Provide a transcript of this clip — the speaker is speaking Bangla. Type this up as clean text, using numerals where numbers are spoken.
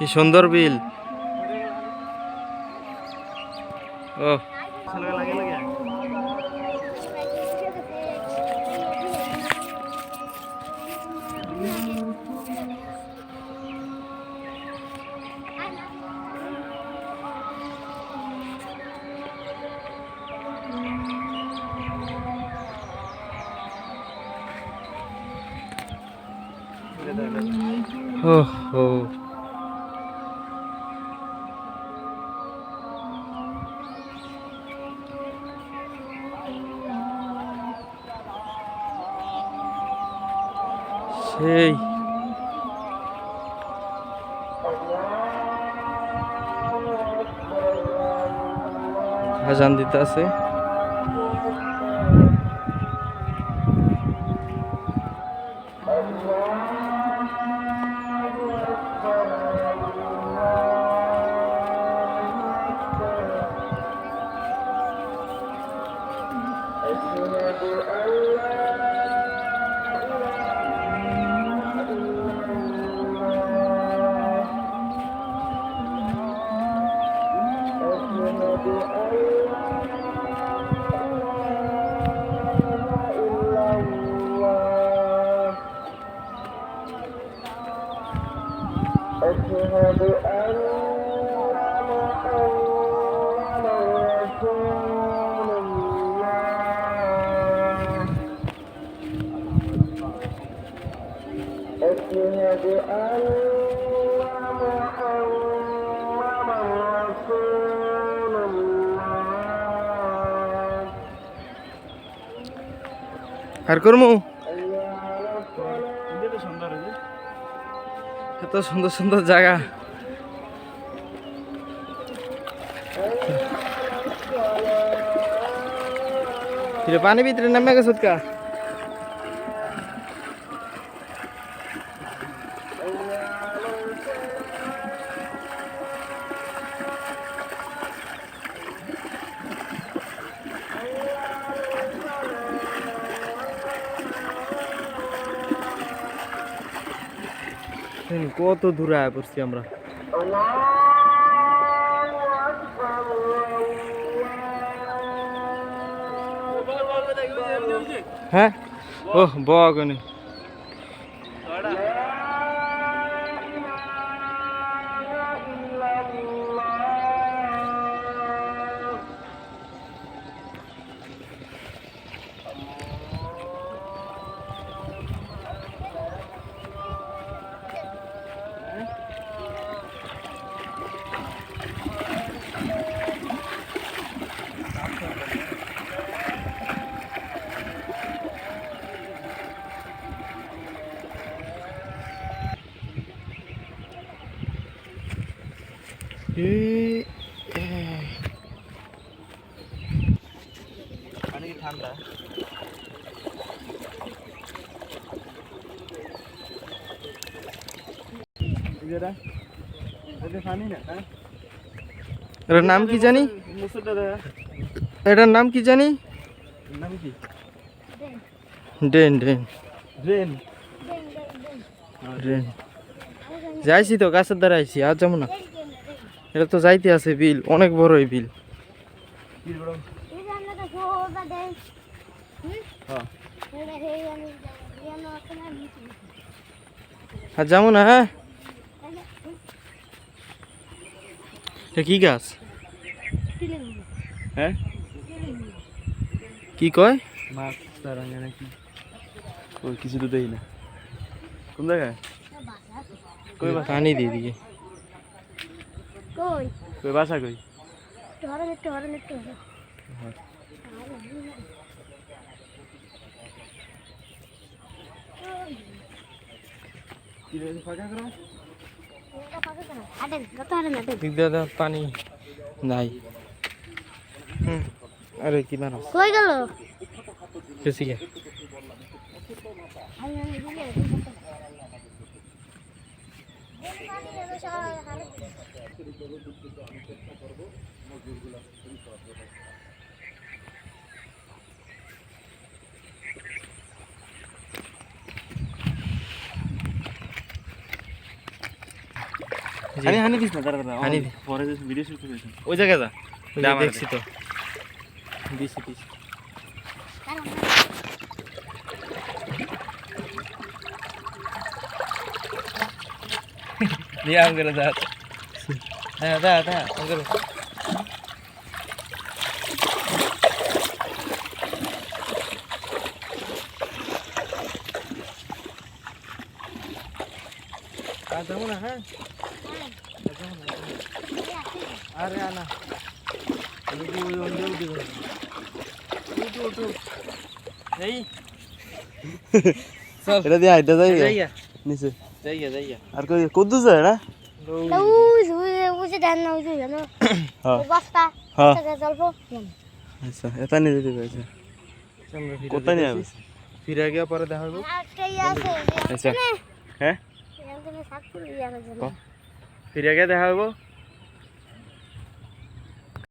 কি সুন্দর বিল। ও হো সেই আজান দিতে আছে। أشهد أن محمدا رسول الله أشهد أن محمدا رسول الله আর করমু এত সুন্দর সুন্দর জায়গা। পানি ভিতরে নামে গেছ কা কত দূরে আয় পড়ছি আমরা। হ্যাঁ ও বগনে ঠান্ডা। এটার নাম কি জানি, এটার নাম কি জানি, ড্রেন ড্রেন ড্রেন ড্রেন। যাইছি তো গাছের দ্বারা আইছি, আর যাবো না। এটা তো যাইতে আছে বিল, অনেক বড় এই বিল। আর যাবো না। হ্যাঁ এটা কি গাছ? হ্যাঁ কি কয় মাছ নাকি ওই কিছু তো দেই না। কোন জায়গায় কই পানি দিয়ে দিকে কই কই বাসা কই পানি নাই। আরে কি মানো কই গেল বেশি গে হানি হানি দিস না দাঁড়া হানি দি। পরে ভিডিও শুট করেছ ওই জায়গায় যা ওই যে আমার দেখছি তো দিছি দিছি দিয়ে আম করে যা হ্যাঁ দা দা আম করে আর যাবো না হ্যাঁ আরে আনা এই চল এটা দিয়ে হাইটা যাই যাইয়া নিচে যাইয়া যাইয়া আর কই কদ্দু যায় না উঠে দেন না উঠে জানো হ্যাঁ বস্তা হ্যাঁ জলপ আচ্ছা এটা নিয়ে যেতে কইছে কোথায় নিয়ে যাবে ফিরে গিয়ে পরে দেখা হইব একটাই আছে আচ্ছা হ্যাঁ এখানে সাত করে ইয়ার জন্য ফিরে গিয়ে দেখা হইব